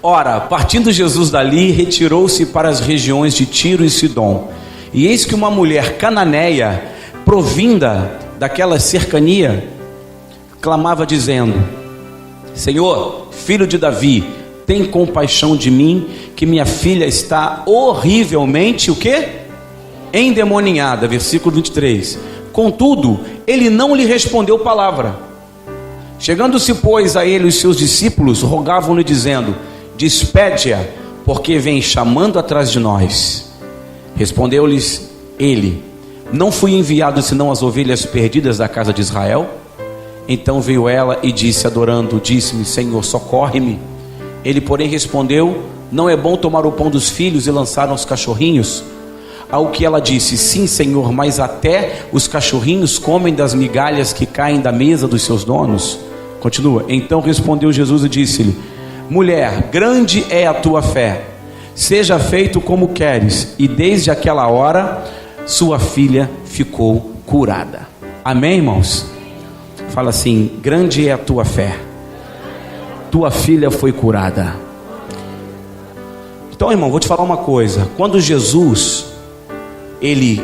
Ora, partindo Jesus dali, retirou-se para as regiões de Tiro e Sidom. E eis que uma mulher cananeia, provinda daquela cercania, clamava dizendo: Senhor, filho de Davi, tem compaixão de mim, que minha filha está horrivelmente, o quê? Endemoniada. Versículo 23. Contudo, ele não lhe respondeu palavra. Chegando-se, pois, a ele os seus discípulos, rogavam-lhe dizendo: despede-a, porque vem chamando atrás de nós. Respondeu-lhes ele: não fui enviado senão as ovelhas perdidas da casa de Israel? Então veio ela e disse, adorando, disse-lhe: Senhor, socorre-me. Ele, porém, respondeu: não é bom tomar o pão dos filhos e lançar aos cachorrinhos? Ao que ela disse: sim, Senhor, mas até os cachorrinhos comem das migalhas que caem da mesa dos seus donos. Continua. Então respondeu Jesus e disse-lhe: mulher, grande é a tua fé, seja feito como queres. E desde aquela hora sua filha ficou curada. Amém, irmãos? Fala assim: grande é a tua fé, tua filha foi curada. Então, irmão, vou te falar uma coisa. Quando Jesus ele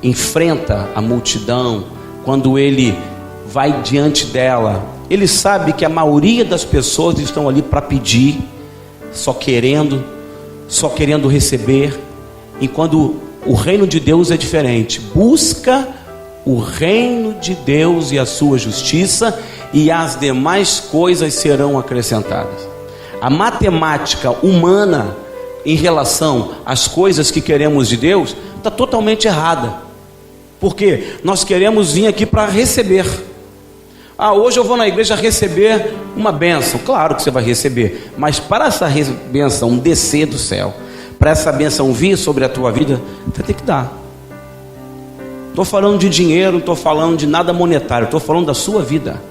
enfrenta a multidão, quando ele vai diante dela, ele sabe que a maioria das pessoas estão ali para pedir, só querendo receber, enquanto o reino de Deus é diferente. Busca o reino de Deus e a sua justiça, e as demais coisas serão acrescentadas. A matemática humana em relação às coisas que queremos de Deus está totalmente errada, porque nós queremos vir aqui para receber. Hoje eu vou na igreja receber uma bênção. Claro que você vai receber, mas para essa bênção descer do céu, para essa bênção vir sobre a tua vida, você tem que dar. Estou falando de dinheiro, não estou falando de nada monetário, estou falando da sua vida.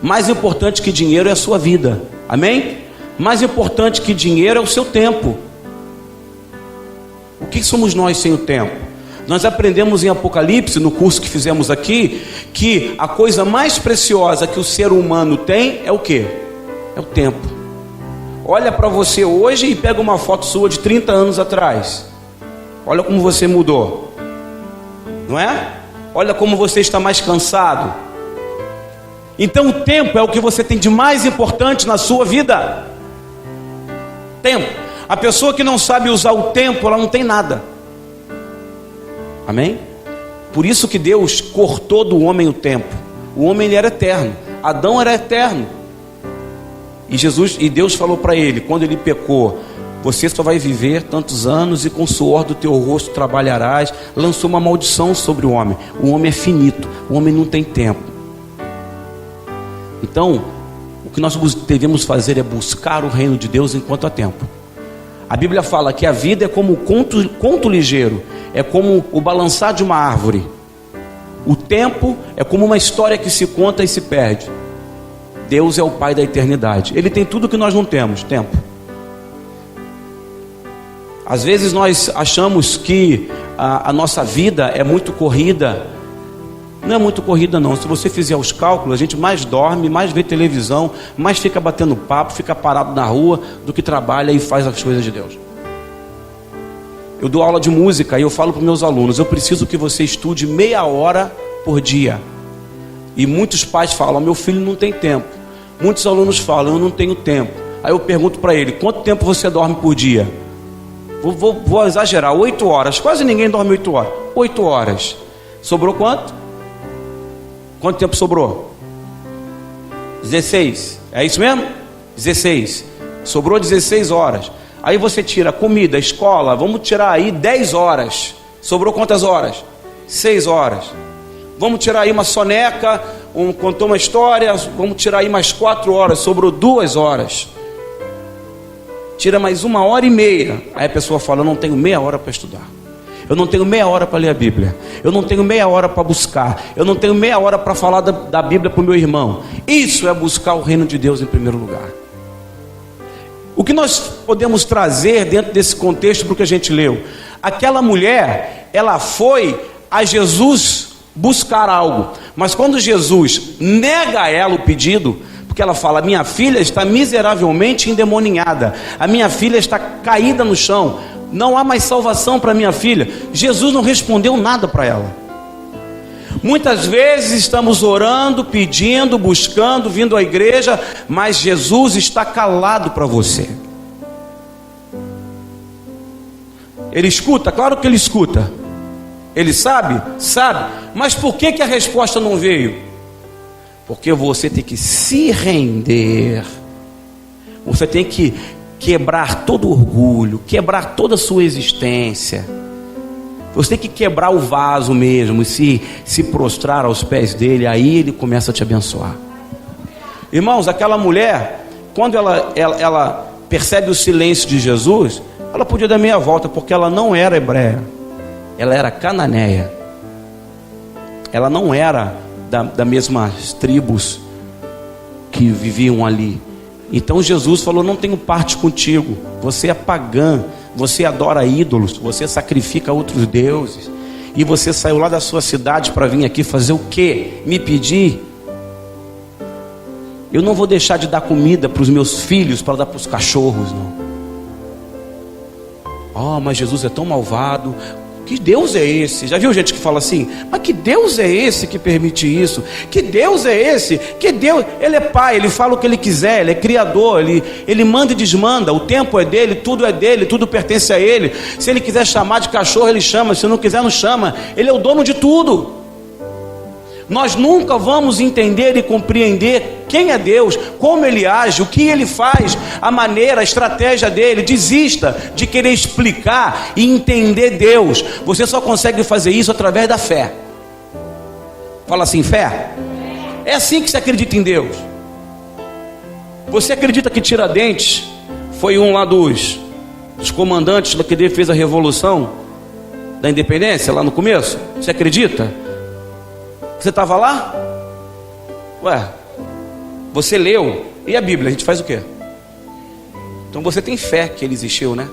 Mais importante que dinheiro é a sua vida, amém? Mais importante que dinheiro é o seu tempo. O que somos nós sem o tempo? Nós aprendemos em Apocalipse, no curso que fizemos aqui, que a coisa mais preciosa que o ser humano tem é o quê? É o tempo. Olha para você hoje e pega uma foto sua de 30 anos atrás. Olha como você mudou, não é? Olha como você está mais cansado. Então o tempo é o que você tem de mais importante na sua vida. Tempo. A pessoa que não sabe usar o tempo, ela não tem nada. Amém? Por isso que Deus cortou do homem o tempo. O homem ele era eterno. Adão era eterno. E Deus falou para ele, quando ele pecou: você só vai viver tantos anos e com o suor do teu rosto trabalharás. Lançou uma maldição sobre o homem. O homem é finito. O homem não tem tempo. Então, o que nós devemos fazer é buscar o reino de Deus enquanto há tempo. A Bíblia fala que a vida é como o conto ligeiro, é como o balançar de uma árvore. O tempo é como uma história que se conta e se perde. Deus é o Pai da eternidade. Ele tem tudo que nós não temos: tempo. Às vezes nós achamos que a nossa vida é muito corrida. Não é muito corrida não. Se você fizer os cálculos, a gente mais dorme, mais vê televisão, mais fica batendo papo, fica parado na rua, do que trabalha e faz as coisas de Deus. Eu dou aula de música e eu falo para os meus alunos: eu preciso que você estude meia hora por dia. E muitos pais falam: meu filho não tem tempo. Muitos alunos falam: eu não tenho tempo. Aí eu pergunto para ele: quanto tempo você dorme por dia? Vou exagerar, 8 horas. Quase ninguém dorme 8 horas. 8 horas. Sobrou quanto? Quanto tempo sobrou? 16. É isso mesmo? 16. Sobrou 16 horas. Aí você tira comida, escola, vamos tirar aí 10 horas. Sobrou quantas horas? 6 horas. Vamos tirar aí uma soneca, contou uma história, vamos tirar aí mais 4 horas. Sobrou 2 horas. Tira mais 1h30. Aí a pessoa fala: eu não tenho meia hora para estudar. Eu não tenho meia hora para ler a Bíblia. Eu não tenho meia hora para buscar. Eu não tenho meia hora para falar da Bíblia para o meu irmão. Isso é buscar o reino de Deus em primeiro lugar. O que nós podemos trazer dentro desse contexto para o que a gente leu? Aquela mulher, ela foi a Jesus buscar algo. Mas quando Jesus nega a ela o pedido, Porque ela fala: minha filha está miseravelmente endemoniada, a minha filha está caída no chão, não há mais salvação para minha filha. Jesus não respondeu nada para ela. Muitas vezes estamos orando, pedindo, buscando, vindo à igreja, mas Jesus está calado para você. Ele escuta? Claro que ele escuta. Ele sabe? Sabe. Mas por que a resposta não veio? Porque você tem que se render. Você tem que quebrar todo orgulho, quebrar toda a sua existência. Você tem que quebrar o vaso mesmo e se prostrar aos pés dele. Aí ele começa a te abençoar. Irmãos, aquela mulher, quando ela percebe o silêncio de Jesus, ela podia dar meia volta, porque ela não era hebreia, ela era cananeia. Ela não era da mesmas tribos que viviam ali. Então Jesus falou: não tenho parte contigo, você é pagã, você adora ídolos, você sacrifica outros deuses, e você saiu lá da sua cidade para vir aqui fazer o quê? Me pedir? Eu não vou deixar de dar comida para os meus filhos para dar para os cachorros, não. Oh, mas Jesus é tão malvado. Que Deus é esse? Já viu gente que fala assim: mas que Deus é esse que permite isso? Que Deus é esse? Que Deus, Ele é pai, Ele fala o que Ele quiser, Ele é criador, Ele manda e desmanda, o tempo é dele, tudo pertence a Ele. Se Ele quiser chamar de cachorro, Ele chama, se não quiser, não chama. Ele é o dono de tudo. Nós nunca vamos entender e compreender quem é Deus, como Ele age, o que Ele faz, a maneira, a estratégia dele. Desista de querer explicar e entender Deus. Você só consegue fazer isso através da fé. Fala assim: fé. É assim que se acredita em Deus. Você acredita que Tiradentes foi um lá dos comandantes que fez a revolução da independência lá no começo? Você acredita? Você estava lá? Ué, você leu. E a Bíblia, a gente faz o quê? Então você tem fé que ele existiu, né?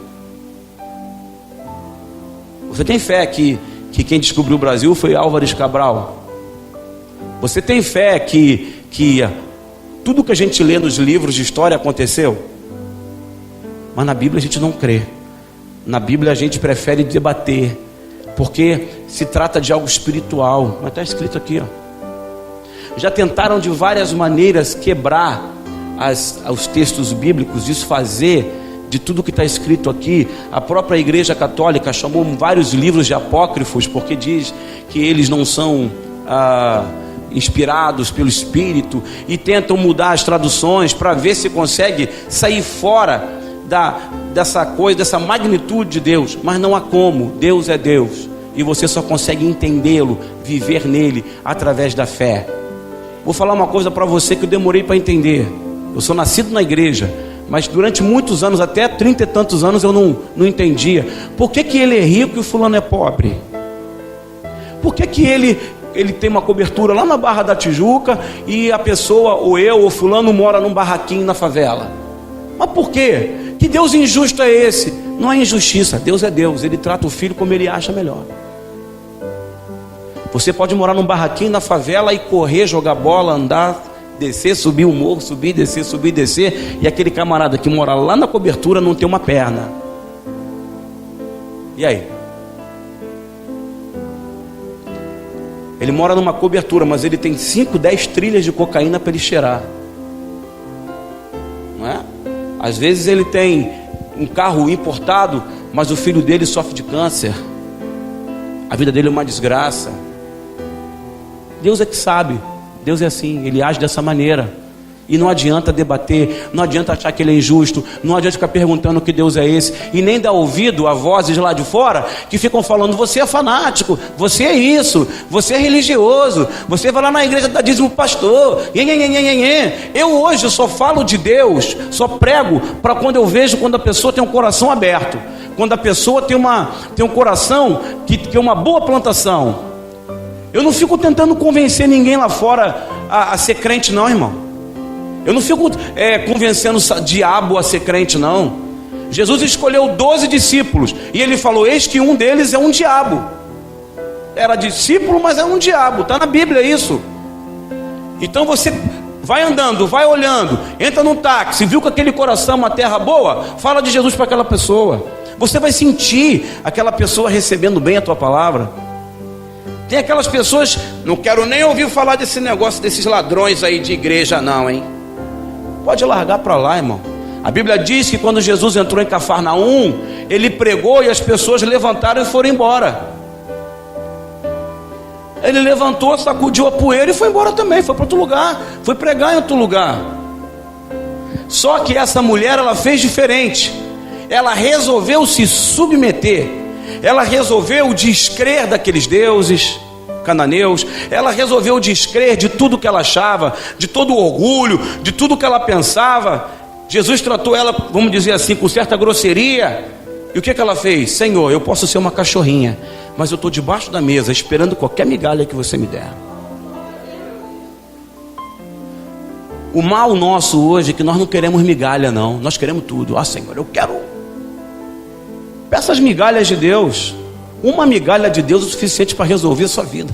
Você tem fé que quem descobriu o Brasil foi Álvares Cabral. Você tem fé que tudo que a gente lê nos livros de história aconteceu? Mas na Bíblia a gente não crê. Na Bíblia a gente prefere debater, porque se trata de algo espiritual. Mas está escrito aqui, ó. Já tentaram de várias maneiras quebrar os textos bíblicos, desfazer de tudo que está escrito aqui. A própria Igreja Católica chamou vários livros de apócrifos, porque diz que eles não são inspirados pelo Espírito, e tentam mudar as traduções para ver se consegue sair fora dessa coisa, dessa magnitude de Deus. Mas não há como. Deus é Deus, e você só consegue entendê-lo, viver nele através da fé. Vou falar uma coisa para você que eu demorei para entender. Eu sou nascido na igreja, mas durante muitos anos, até 30 e tantos anos, eu não entendia. Por que ele é rico e o fulano é pobre? Por que ele tem uma cobertura lá na Barra da Tijuca e a pessoa, ou eu, ou fulano, mora num barraquinho na favela? Mas por quê? Que Deus injusto é esse? Não é injustiça. Deus é Deus, Ele trata o filho como Ele acha melhor. Você pode morar num barraquinho na favela e correr, jogar bola, andar, descer, subir o morro, subir, descer, e aquele camarada que mora lá na cobertura não tem uma perna. E aí? Ele mora numa cobertura, mas ele tem 5, 10 trilhas de cocaína para ele cheirar. Não é? Às vezes ele tem um carro importado, mas o filho dele sofre de câncer. A vida dele é uma desgraça. Deus é que sabe. Deus é assim, Ele age dessa maneira. E não adianta debater, não adianta achar que Ele é injusto, não adianta ficar perguntando que Deus é esse, e nem dar ouvido a vozes lá de fora que ficam falando: você é fanático, você é isso, você é religioso, você vai lá na igreja dar dízimo pastor. Eu hoje só falo de Deus, só prego para quando eu vejo quando a pessoa tem um coração aberto, quando a pessoa tem um coração que é uma boa plantação. Eu não fico tentando convencer ninguém lá fora a ser crente, não, irmão. Eu não fico convencendo o diabo a ser crente, não. Jesus escolheu 12 discípulos e Ele falou: eis que um deles é um diabo. Era discípulo, mas é um diabo. Está na Bíblia isso. Então você vai andando, vai olhando, entra num táxi, viu que aquele coração é uma terra boa, fala de Jesus para aquela pessoa. Você vai sentir aquela pessoa recebendo bem a tua palavra. Tem aquelas pessoas, não quero nem ouvir falar desse negócio desses ladrões aí de igreja não, hein? Pode largar para lá, irmão. A Bíblia diz que quando Jesus entrou em Cafarnaum, ele pregou e as pessoas levantaram e foram embora. Ele levantou, sacudiu a poeira e foi embora também, foi para outro lugar, foi pregar em outro lugar. Só que essa mulher, ela fez diferente. Ela resolveu se submeter. Ela resolveu descrer daqueles deuses cananeus. Ela resolveu descrer de tudo que ela achava, de todo o orgulho, de tudo que ela pensava. Jesus tratou ela, vamos dizer assim, com certa grosseria. E o que ela fez? Senhor, eu posso ser uma cachorrinha, mas eu estou debaixo da mesa esperando qualquer migalha que você me der. O mal nosso hoje é que nós não queremos migalha não, nós queremos tudo. Ah, Senhor, eu quero. Peça as migalhas de Deus. Uma migalha de Deus é o suficiente para resolver a sua vida.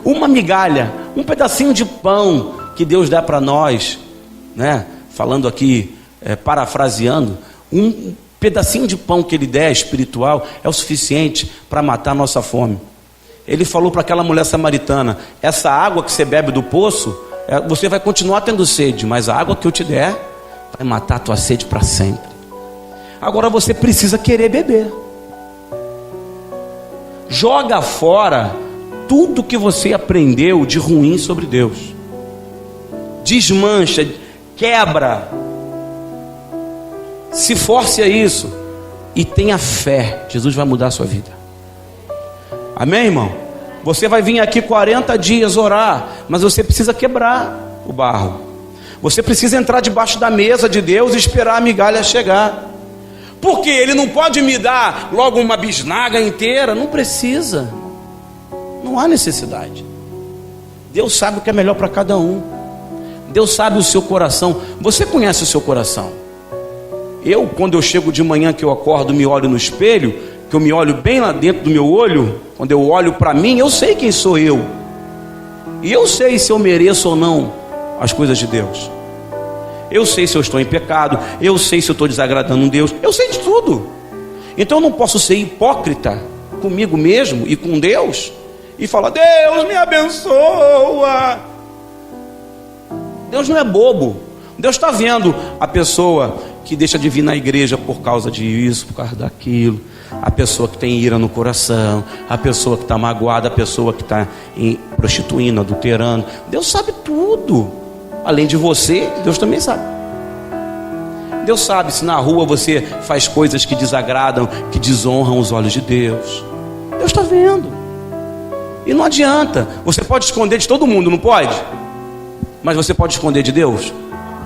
Uma migalha, um pedacinho de pão que Deus dá para nós, né? Falando aqui, parafraseando, um pedacinho de pão que ele der espiritual é o suficiente para matar a nossa fome. Ele falou para aquela mulher samaritana: essa água que você bebe do poço, você vai continuar tendo sede, mas a água que eu te der vai matar a tua sede para sempre. Agora você precisa querer beber. Joga fora tudo que você aprendeu de ruim sobre Deus. Desmancha, quebra. Se force a isso e tenha fé. Jesus vai mudar a sua vida. Amém, irmão? Você vai vir aqui 40 dias orar, mas você precisa quebrar o barro. Você precisa entrar debaixo da mesa de Deus e esperar a migalha chegar. Porque Ele não pode me dar logo uma bisnaga inteira. Não precisa. Não há necessidade. Deus sabe o que é melhor para cada um. Deus sabe o seu coração. Você conhece o seu coração. Eu, quando eu chego de manhã, que eu acordo, me olho no espelho, que eu me olho bem lá dentro do meu olho, quando eu olho para mim, eu sei quem sou eu. E eu sei se eu mereço ou não as coisas de Deus. Eu sei se eu estou em pecado, eu sei se eu estou desagradando a Deus, eu sei de tudo. Então eu não posso ser hipócrita comigo mesmo e com Deus e falar: Deus me abençoa. Deus não é bobo. Deus está vendo a pessoa que deixa de vir na igreja por causa disso, por causa daquilo, a pessoa que tem ira no coração, a pessoa que está magoada, a pessoa que está prostituindo, adulterando. Deus sabe tudo. Além de você, Deus também sabe. Deus sabe se na rua você faz coisas que desagradam, que desonram os olhos de Deus. Deus está vendo. E não adianta. Você pode esconder de todo mundo, não pode? Mas você pode esconder de Deus?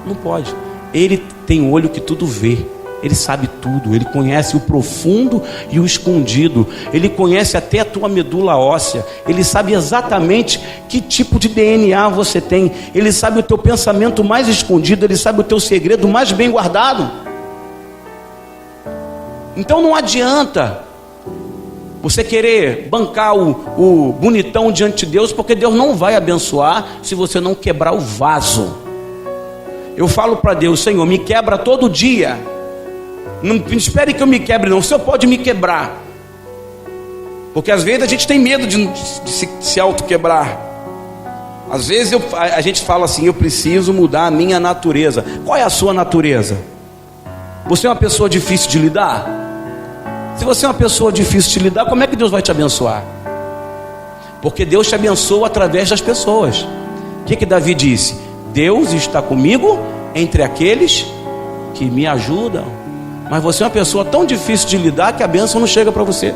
Não pode. Ele tem o olho que tudo vê. Ele sabe tudo. Ele conhece o profundo e o escondido. Ele conhece até a tua medula óssea. Ele sabe exatamente que tipo de DNA você tem. Ele sabe o teu pensamento mais escondido. Ele sabe o teu segredo mais bem guardado. Então não adianta você querer bancar o bonitão diante de Deus, porque Deus não vai abençoar se você não quebrar o vaso. Eu falo para Deus: Senhor, me quebra todo dia. Não espere que eu me quebre não. O Senhor pode me quebrar. Porque às vezes a gente tem medo de se auto-quebrar. Às vezes a gente fala assim: eu preciso mudar a minha natureza. Qual é a sua natureza? Você é uma pessoa difícil de lidar? Se você é uma pessoa difícil de lidar, como é que Deus vai te abençoar? Porque Deus te abençoa através das pessoas. O que Davi disse? Deus está comigo entre aqueles que me ajudam. Mas você é uma pessoa tão difícil de lidar que a bênção não chega para você.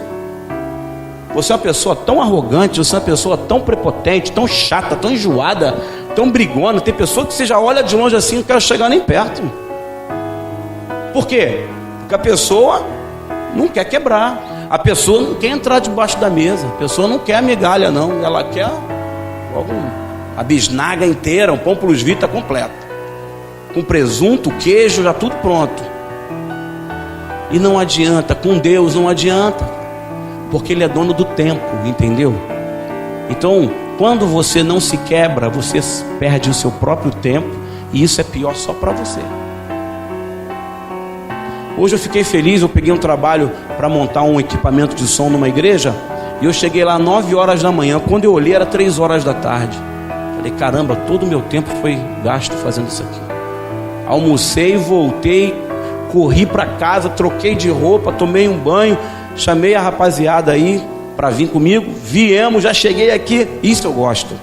Você é uma pessoa tão arrogante, você é uma pessoa tão prepotente, tão chata, tão enjoada, tão brigona. Tem pessoa que você já olha de longe assim, não quer chegar nem perto. Por quê? Porque a pessoa não quer quebrar. A pessoa não quer entrar debaixo da mesa. A pessoa não quer a migalha não. Ela quer a bisnaga inteira, um pão plus vita completo. Com presunto, queijo, já tudo pronto. E não adianta, com Deus não adianta, porque Ele é dono do tempo, entendeu? Então, Quando você não se quebra, você perde o seu próprio tempo, e isso é pior só para você. Hoje eu fiquei feliz, eu peguei um trabalho para montar um equipamento de som numa igreja, e eu cheguei lá 9 horas da manhã. Quando eu olhei era 3 horas da tarde. Falei, caramba, todo o meu tempo foi gasto fazendo isso aqui. Almocei, voltei, corri para casa, troquei de roupa, tomei um banho, chamei a rapaziada aí para vir comigo, viemos, já cheguei aqui. Isso eu gosto.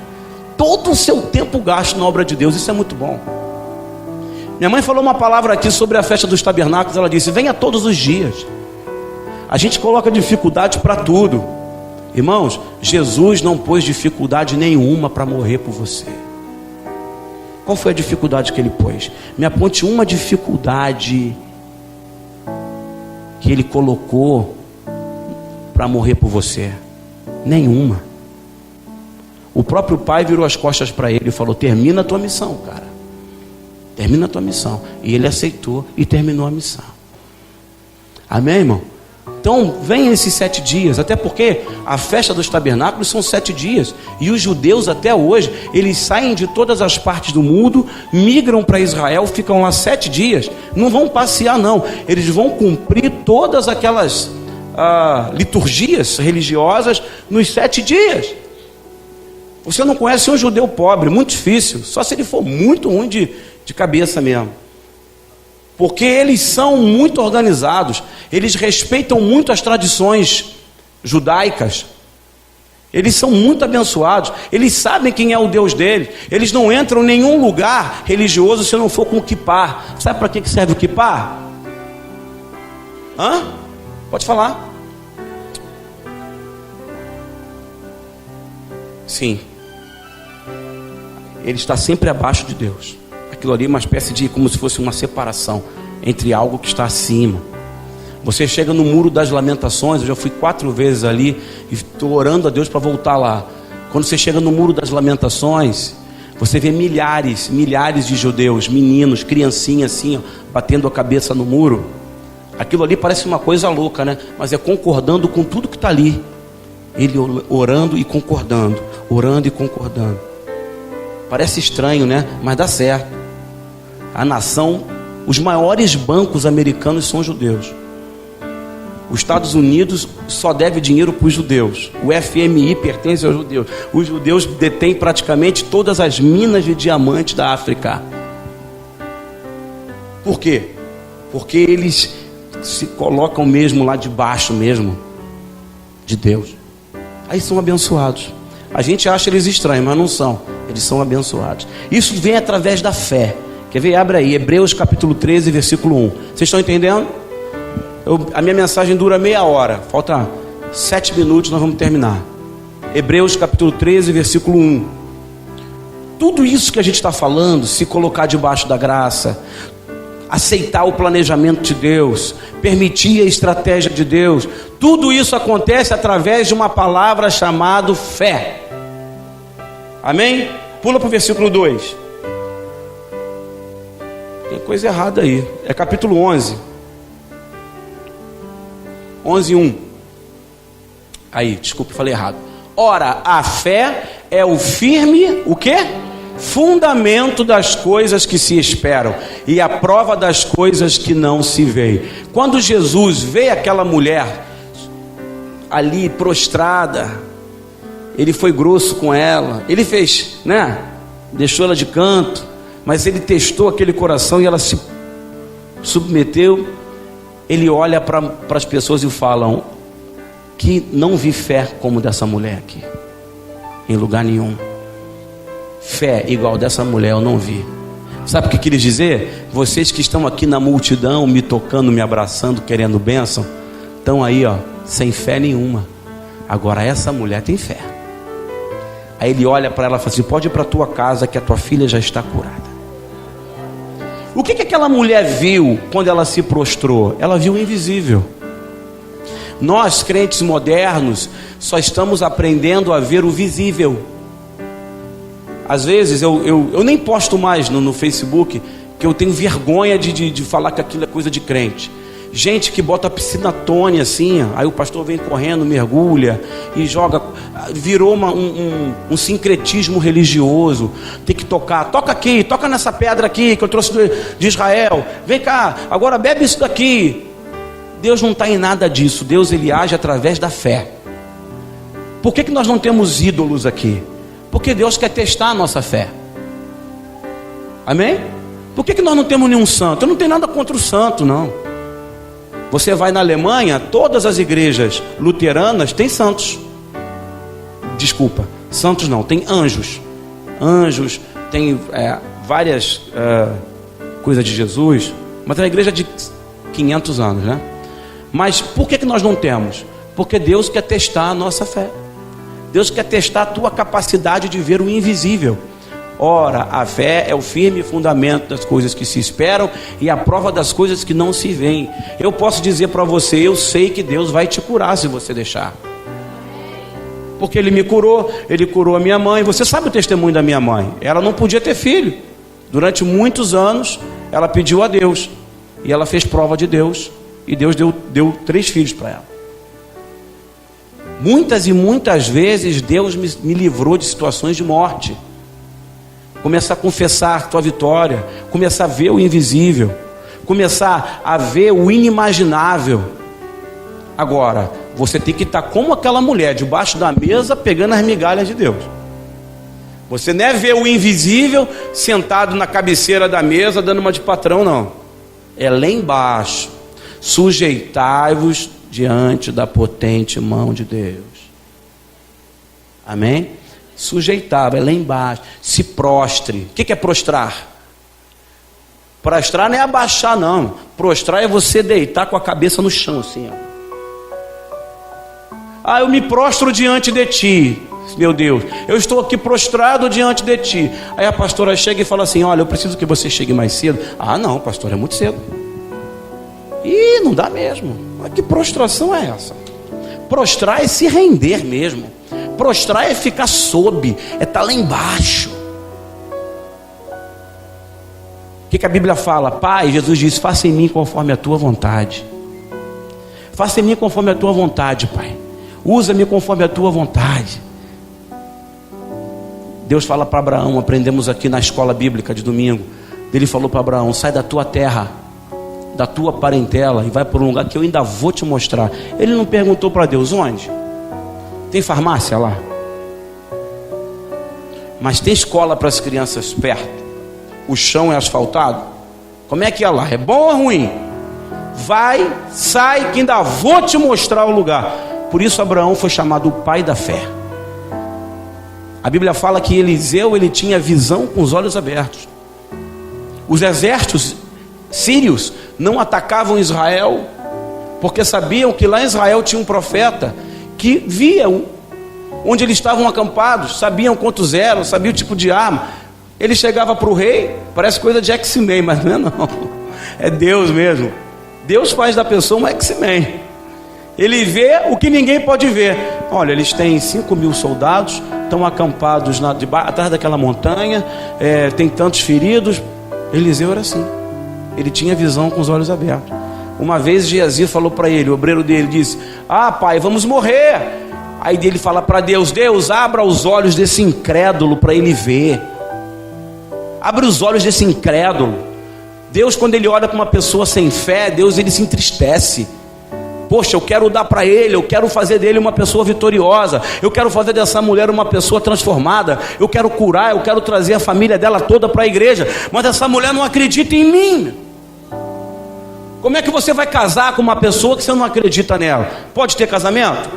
Todo o seu tempo gasto na obra de Deus, isso é muito bom. Minha mãe falou uma palavra aqui sobre a festa dos tabernáculos. Ela disse, venha todos os dias. A gente coloca dificuldade para tudo. Irmãos, Jesus não pôs dificuldade nenhuma para morrer por você. Qual foi a dificuldade que ele pôs? Me aponte uma dificuldade que ele colocou para morrer por você. Nenhuma. O próprio pai virou as costas para ele e falou, termina a tua missão, cara. Termina a tua missão. E ele aceitou e terminou a missão. Amém, irmão? Então, vem esses 7 dias, até porque a festa dos tabernáculos são 7 dias, e os judeus até hoje, eles saem de todas as partes do mundo, migram para Israel, ficam lá 7 dias, não vão passear não, eles vão cumprir todas aquelas liturgias religiosas nos 7 dias. Você não conhece um judeu pobre, muito difícil, só se ele for muito ruim de cabeça mesmo. Porque eles são muito organizados, eles respeitam muito as tradições judaicas, eles são muito abençoados, eles sabem quem é o Deus deles, eles não entram em nenhum lugar religioso se não for com o kippá. Sabe para que serve o kippá? Pode falar. Sim, ele está sempre abaixo de Deus. Aquilo ali é uma espécie de, como se fosse uma separação entre algo que está acima. Você chega no Muro das Lamentações, eu já fui 4 vezes ali e estou orando a Deus para voltar lá. Quando você chega no Muro das Lamentações, você vê milhares de judeus, meninos, criancinhas assim, ó, batendo a cabeça no muro. Aquilo ali parece uma coisa louca, né? Mas é concordando com tudo que está ali. Ele orando e concordando, orando e concordando. Parece estranho, né? Mas dá certo. A nação, os maiores bancos americanos são judeus. Os Estados Unidos só deve dinheiro para os judeus. O FMI pertence aos judeus. Os judeus detêm praticamente todas as minas de diamante da África. Por quê? Porque eles se colocam mesmo lá debaixo mesmo de Deus. Aí são abençoados. A gente acha eles estranhos, mas não são. Eles são abençoados. Isso vem através da fé. Quer ver? Abre aí, Hebreus capítulo 13, versículo 1. Vocês estão entendendo? A minha mensagem dura meia hora. Falta 7 minutos, nós vamos terminar. Hebreus capítulo 13, versículo 1. Tudo isso que a gente está falando, se colocar debaixo da graça, aceitar o planejamento de Deus, permitir a estratégia de Deus, tudo isso acontece através de uma palavra chamada fé. Amém? Pula para o versículo 2. Tem coisa errada aí. É capítulo 11. 11:1. Aí, desculpa, falei errado. Ora, a fé é o firme, o quê? Fundamento das coisas que se esperam e a prova das coisas que não se veem. Quando Jesus vê aquela mulher ali prostrada, ele foi grosso com ela, ele fez, né? Deixou ela de canto, mas ele testou aquele coração e ela se submeteu. Ele olha para as pessoas e falam que não vi fé como dessa mulher aqui, em lugar nenhum. Fé igual dessa mulher eu não vi. Sabe o que quis dizer? Vocês que estão aqui na multidão, me tocando, me abraçando, querendo bênção, estão aí, ó, sem fé nenhuma. Agora essa mulher tem fé. Aí ele olha para ela e fala assim: pode ir para a tua casa que a tua filha já está curada. O que aquela mulher viu quando ela se prostrou? Ela viu o invisível. Nós, crentes modernos, só estamos aprendendo a ver o visível. Às vezes eu nem posto mais no Facebook, que eu tenho vergonha de falar que aquilo é coisa de crente. gente que bota a piscina tone assim, aí o pastor vem correndo, mergulha e joga. Virou um sincretismo religioso. Tem que tocar, toca aqui, toca nessa pedra aqui que eu trouxe de Israel, vem cá, agora bebe isso daqui. Deus não está em nada disso. Deus, ele age através da fé. Por que nós não temos ídolos aqui? Porque Deus quer testar a nossa fé. Amém? Por que nós não temos nenhum santo? Eu não tenho nada contra o santo, não. Você vai na Alemanha, todas as igrejas luteranas têm santos. Desculpa, santos não, tem anjos. Anjos, tem várias coisas de Jesus. Mas é uma igreja de 500 anos, né? Mas por que nós não temos? Porque Deus quer testar a nossa fé. Deus quer testar a tua capacidade de ver o invisível. Ora, a fé é o firme fundamento das coisas que se esperam e a prova das coisas que não se veem. Eu posso dizer para você, eu sei que Deus vai te curar se você deixar. Porque Ele me curou, Ele curou a minha mãe. Você sabe o testemunho da minha mãe? Ela não podia ter filho. Durante muitos anos, ela pediu a Deus. E ela fez prova de Deus. E Deus deu 3 filhos para ela. Muitas e muitas vezes Deus me livrou de situações de morte. Começar a confessar a tua vitória, começar a ver o invisível, começar a ver o inimaginável. Agora, você tem que estar como aquela mulher, debaixo da mesa, pegando as migalhas de Deus. Você não é ver o invisível, sentado na cabeceira da mesa, dando uma de patrão, não. É lá embaixo. Sujeitai-vos diante da potente mão de Deus. Amém? Sujeitar, é lá embaixo. Se prostre. O que é prostrar? Prostrar não é abaixar, não. Prostrar é você deitar com a cabeça no chão, assim, ó. Eu me prostro diante de ti, meu Deus. Eu estou aqui prostrado diante de ti. Aí a pastora chega e fala assim: olha, eu preciso que você chegue mais cedo. Não, pastor, é muito cedo. Não dá mesmo. Mas que prostração é essa? Prostrar é se render mesmo. Prostrar é ficar sob, é estar lá embaixo. O que a Bíblia fala? Pai, Jesus diz: faça em mim conforme a tua vontade. Faça em mim conforme a tua vontade, Pai. Usa-me conforme a tua vontade. Deus fala para Abraão, aprendemos aqui na escola bíblica de domingo. Ele falou para Abraão: sai da tua terra, da tua parentela, e vai para um lugar que eu ainda vou te mostrar. Ele não perguntou para Deus: onde? Tem farmácia lá? Mas tem escola para as crianças perto? O chão é asfaltado? Como é que é lá? É bom ou ruim? Vai, sai, que ainda vou te mostrar o lugar. Por isso Abraão foi chamado o pai da fé. A Bíblia fala que Eliseu, ele tinha visão com os olhos abertos. Os exércitos sírios não atacavam Israel, porque sabiam que lá em Israel tinha um profeta que via onde eles estavam acampados, sabiam quantos eram, sabia o tipo de arma. Ele chegava para o rei, parece coisa de X-Men, mas não é não, é Deus mesmo. Deus faz da pessoa um X-Men. Ele vê o que ninguém pode ver. Olha, eles têm 5.000 soldados, estão acampados atrás daquela montanha, tem tantos feridos. Eliseu era assim, ele tinha visão com os olhos abertos. Uma vez Geazi falou para ele, o obreiro dele disse: pai, vamos morrer. Aí ele fala para Deus: Deus, abra os olhos desse incrédulo para ele ver. Abre os olhos desse incrédulo. Deus, quando ele olha para uma pessoa sem fé, Deus, ele se entristece. Poxa, eu quero dar para ele, eu quero fazer dele uma pessoa vitoriosa, eu quero fazer dessa mulher uma pessoa transformada, eu quero curar, eu quero trazer a família dela toda para a igreja, mas essa mulher não acredita em mim. Como é que você vai casar com uma pessoa que você não acredita nela? Pode ter casamento?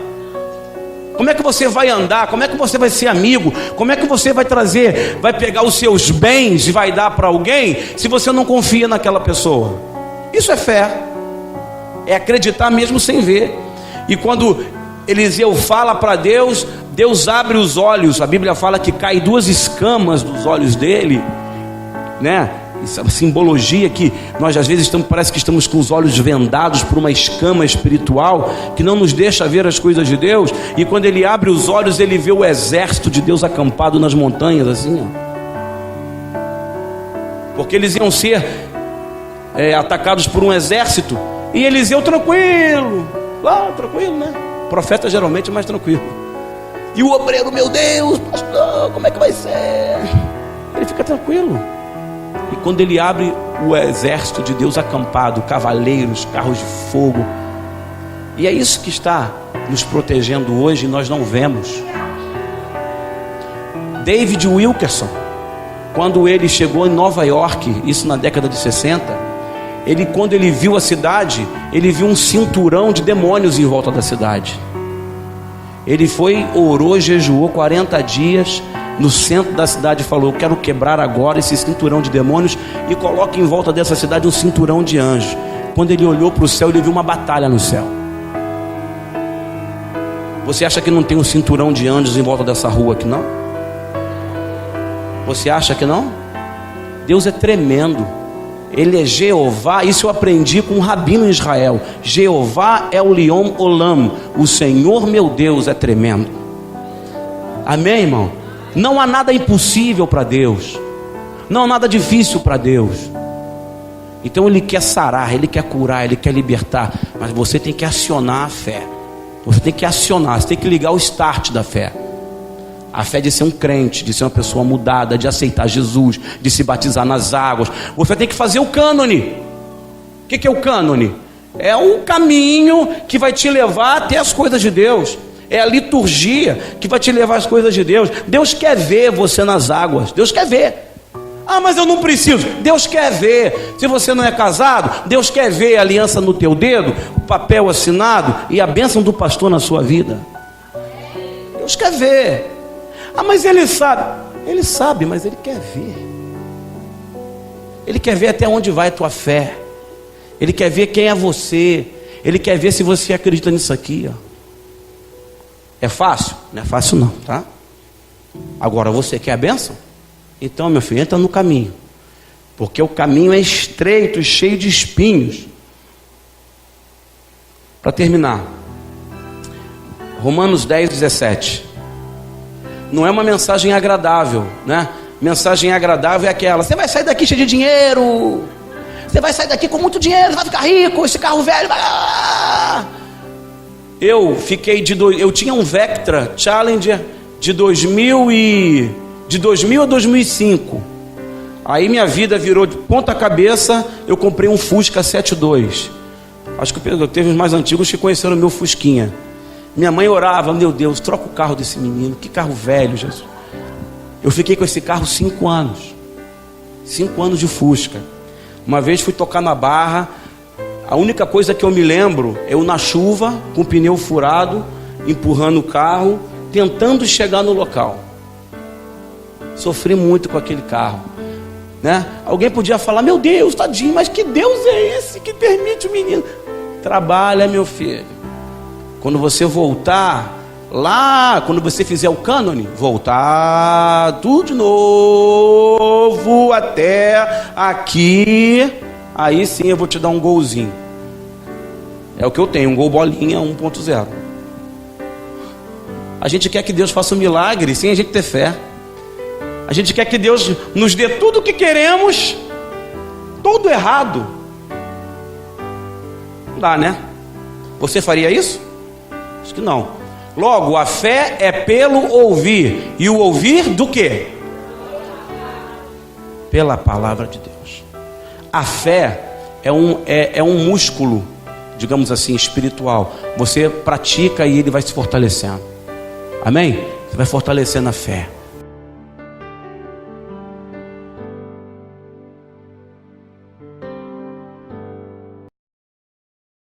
Como é que você vai andar? Como é que você vai ser amigo? Como é que você vai trazer, vai pegar os seus bens e vai dar para alguém, se você não confia naquela pessoa? Isso é fé. É acreditar mesmo sem ver. E quando Eliseu fala para Deus, Deus abre os olhos. A Bíblia fala que cai 2 escamas dos olhos dele, né? Isso é uma simbologia que nós às vezes parece que estamos com os olhos vendados por uma escama espiritual que não nos deixa ver as coisas de Deus. E quando ele abre os olhos, ele vê o exército de Deus acampado nas montanhas, assim, ó. Porque eles iam ser atacados por um exército E Eliseu tranquilo, lá tranquilo, né? O profeta geralmente é mais tranquilo. E o obreiro, meu Deus, pastor, como é que vai ser? Ele fica tranquilo. E quando ele abre o exército de Deus acampado, cavaleiros, carros de fogo, e é isso que está nos protegendo hoje e nós não vemos. David Wilkerson, quando ele chegou em Nova York, isso na década de 60, quando ele viu a cidade, ele viu um cinturão de demônios em volta da cidade. Ele foi, orou, jejuou 40 dias no centro da cidade e falou: eu quero quebrar agora esse cinturão de demônios e coloque em volta dessa cidade um cinturão de anjos. Quando ele olhou para o céu, ele viu uma batalha no céu. Você acha que não tem um cinturão de anjos em volta dessa rua aqui, não? Você acha que não? Deus é tremendo. Ele é Jeová. Isso eu aprendi com um rabino em Israel. Jeová é o Lion Olam. O Senhor meu Deus é tremendo. Amém, irmão? Não há nada impossível para Deus. Não há nada difícil para Deus. Então Ele quer sarar, Ele quer curar, Ele quer libertar. Mas você tem que acionar a fé. Você tem que acionar, você tem que ligar o start da fé. A fé de ser um crente, de ser uma pessoa mudada, de aceitar Jesus, de se batizar nas águas. Você tem que fazer o cânone. O que é o cânone? É um caminho que vai te levar até as coisas de Deus. É a liturgia que vai te levar às coisas de Deus. Deus quer ver você nas águas. Deus quer ver. Ah, mas eu não preciso. Deus quer ver. Se você não é casado, Deus quer ver a aliança no teu dedo, o papel assinado e a bênção do pastor na sua vida. Deus quer ver. Ah, mas ele sabe. Ele sabe, mas ele quer ver. Ele quer ver até onde vai a tua fé. Ele quer ver quem é você. Ele quer ver se você acredita nisso aqui, ó. É fácil? Não é fácil não, tá? Agora você quer a bênção? Então, meu filho, entra no caminho. Porque o caminho é estreito e cheio de espinhos. Para terminar, Romanos 10, 17. Não é uma mensagem agradável, né? Mensagem agradável é aquela: você vai sair daqui cheio de dinheiro, você vai sair daqui com muito dinheiro, vai ficar rico, esse carro velho vai... Eu tinha um Vectra Challenger de 2000 a 2005. Aí minha vida virou de ponta cabeça. Eu comprei um Fusca 72. Acho que teve os mais antigos que conheceram o meu Fusquinha. Minha mãe orava: meu Deus, troca o carro desse menino, que carro velho, Jesus. Eu fiquei com esse carro 5 anos. 5 anos de Fusca. Uma vez fui tocar na Barra. A única coisa que eu me lembro é eu na chuva, com o pneu furado, empurrando o carro, tentando chegar no local. Sofri muito com aquele carro, né? Alguém podia falar: meu Deus, tadinho, mas que Deus é esse que permite o menino? Trabalha, meu filho. Quando você voltar lá, quando você fizer o cânone, voltar tudo de novo até aqui, aí sim eu vou te dar um golzinho. É o que eu tenho, um gol bolinha 1.0. A gente quer que Deus faça um milagre sem a gente ter fé. A gente quer que Deus nos dê tudo o que queremos, tudo errado. Não dá, né? Você faria isso? Acho que não. Logo, a fé é pelo ouvir. E o ouvir do quê? Pela palavra de Deus. A fé é um músculo, digamos assim, espiritual. Você pratica e ele vai se fortalecendo. Amém? Você vai fortalecendo a fé.